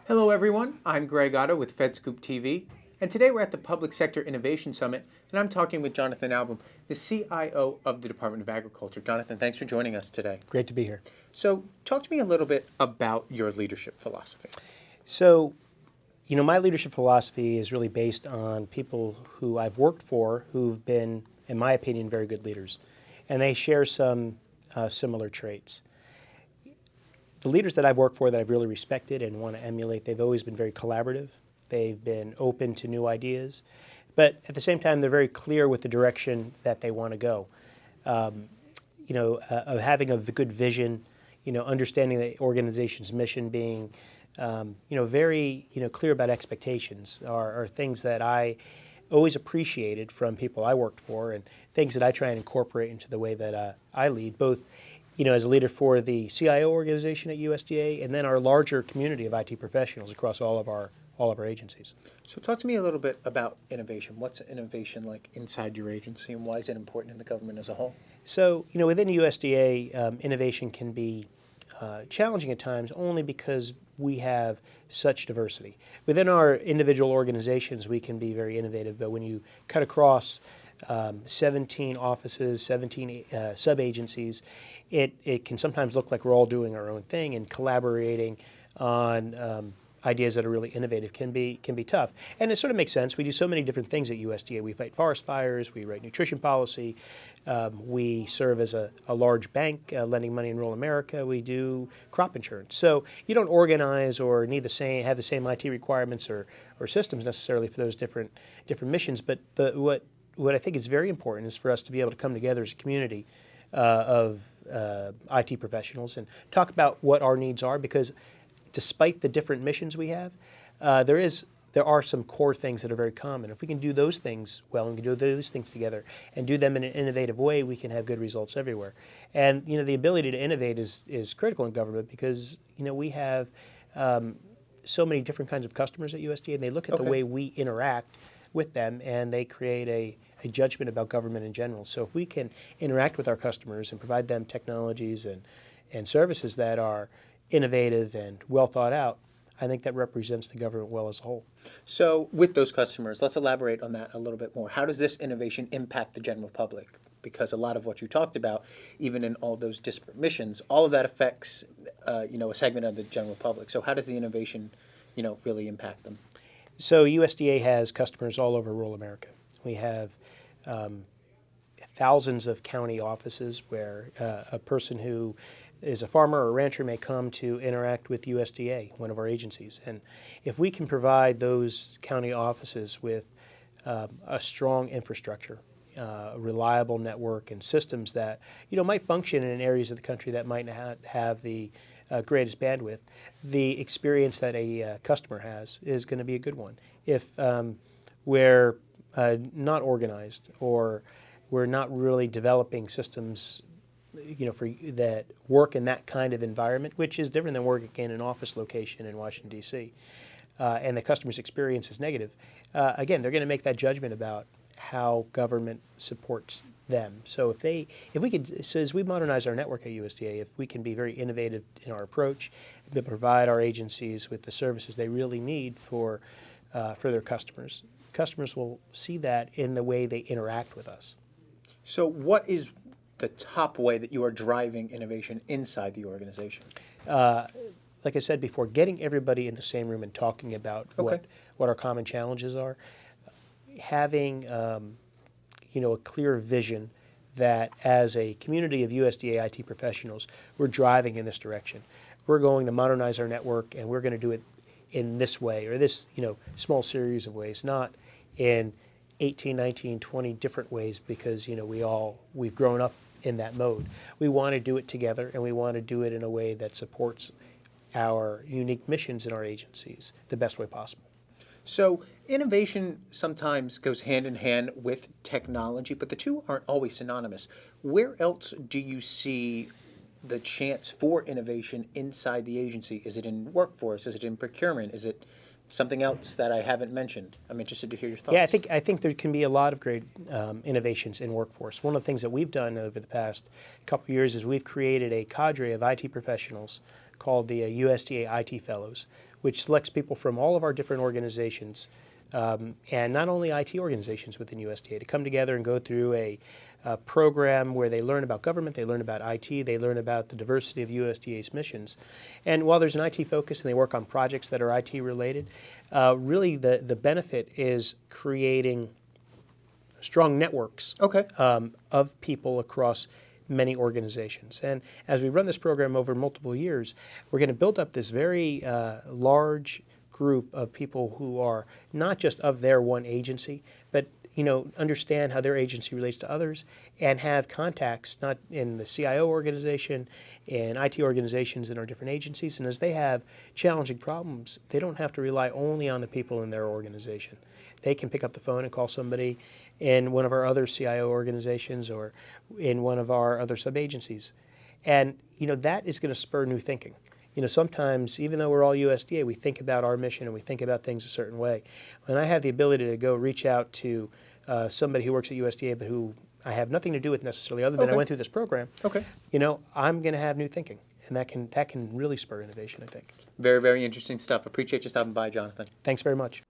Hello, everyone. I'm Greg Otto with FedScoop TV, and today we're at the Public Sector Innovation Summit, and I'm talking with Jonathan Alboum, the CIO of the Department of Agriculture. Jonathan, thanks for joining us today. Great to be here. So, talk to me a little bit about your leadership philosophy. So, my leadership philosophy is really based on people who I've worked for who've been, in my opinion, very good leaders. And they share some similar traits. The leaders that I've worked for that I've really respected and want to emulate, they've always been very collaborative. They've been open to new ideas. But at the same time, they're very clear with the direction that they want to go. Of having a good vision, understanding the organization's mission, being, very, clear about expectations are things that I always appreciated from people I worked for, and things that I try and incorporate into the way that I lead, both, as a leader for the CIO organization at USDA, and then our larger community of IT professionals across all of our agencies. So, talk to me a little bit about innovation. What's innovation like inside your agency, and why is it important in the government as a whole? So, within USDA, innovation can be challenging at times only because we have such diversity. Within our individual organizations, we can be very innovative, but when you cut across 17 offices, 17 sub-agencies, it can sometimes look like we're all doing our own thing, and collaborating on ideas that are really innovative can be tough. And it sort of makes sense. We do so many different things at USDA. We fight forest fires, we write nutrition policy, we serve as a large bank lending money in rural America, we do crop insurance. So you don't organize or need have the same IT requirements or systems necessarily for those different missions, but what I think is very important is for us to be able to come together as a community of IT professionals and talk about what our needs are, because despite the different missions we have, there are some core things that are very common. If we can do those things well and can do those things together and do them in an innovative way, we can have good results everywhere. And the ability to innovate is critical in government, because we have so many different kinds of customers at USDA, and they look at the way we interact with them, and they create a judgment about government in general. So if we can interact with our customers and provide them technologies and services that are innovative and well thought out, I think that represents the government well as a whole. So, with those customers, let's elaborate on that a little bit more. How does this innovation impact the general public? Because a lot of what you talked about, even in all those disparate missions, all of that affects, a segment of the general public. So, how does the innovation, really impact them? So, USDA has customers all over rural America. We have thousands of county offices where a person who is a farmer or a rancher may come to interact with USDA, one of our agencies. And if we can provide those county offices with a strong infrastructure, a reliable network, and systems that might function in areas of the country that might not have the greatest bandwidth, the experience that a customer has is going to be a good one. If we're not organized, or we're not really developing systems that work in that kind of environment, which is different than working in an office location in Washington, D.C., and the customer's experience is negative, again, they're going to make that judgment about how government supports them. So as we modernize our network at USDA, if we can be very innovative in our approach, to provide our agencies with the services they really need for their customers will see that in the way they interact with us. So, what is the top way that you are driving innovation inside the organization? Like I said before, getting everybody in the same room and talking about what our common challenges are, having a clear vision that as a community of USDA IT professionals, we're driving in this direction. We're going to modernize our network, and we're going to do it in this way, or this small series of ways, not in 18, 19, 20 different ways, because we've grown up in that mode. We want to do it together, and we want to do it in a way that supports our unique missions in our agencies the best way possible. So, innovation sometimes goes hand in hand with technology, but the two aren't always synonymous. Where else do you see the chance for innovation inside the agency? Is it in workforce? Is it in procurement? Is it something else that I haven't mentioned? I'm interested to hear your thoughts. Yeah, I think there can be a lot of great innovations in workforce. One of the things that we've done over the past couple of years is we've created a cadre of IT professionals called the USDA IT Fellows, which selects people from all of our different organizations, and not only IT organizations within USDA, to come together and go through a program where they learn about government, they learn about IT, they learn about the diversity of USDA's missions. And while there's an IT focus and they work on projects that are IT related, really the benefit is creating strong networks Okay. of people across many organizations. And as we run this program over multiple years, we're going to build up this very large group of people who are not just of their one agency, but understand how their agency relates to others and have contacts not in the CIO organization and IT organizations in our different agencies. And as they have challenging problems, they don't have to rely only on the people in their organization. They can pick up the phone and call somebody in one of our other CIO organizations or in one of our other sub-agencies. And that is going to spur new thinking. Sometimes, even though we're all USDA, we think about our mission and we think about things a certain way. When I have the ability to go reach out to somebody who works at USDA but who I have nothing to do with necessarily other than I Okay. went through this program, Okay. I'm going to have new thinking. And that can really spur innovation, I think. Very, very interesting stuff. Appreciate you stopping by, Jonathan. Thanks very much.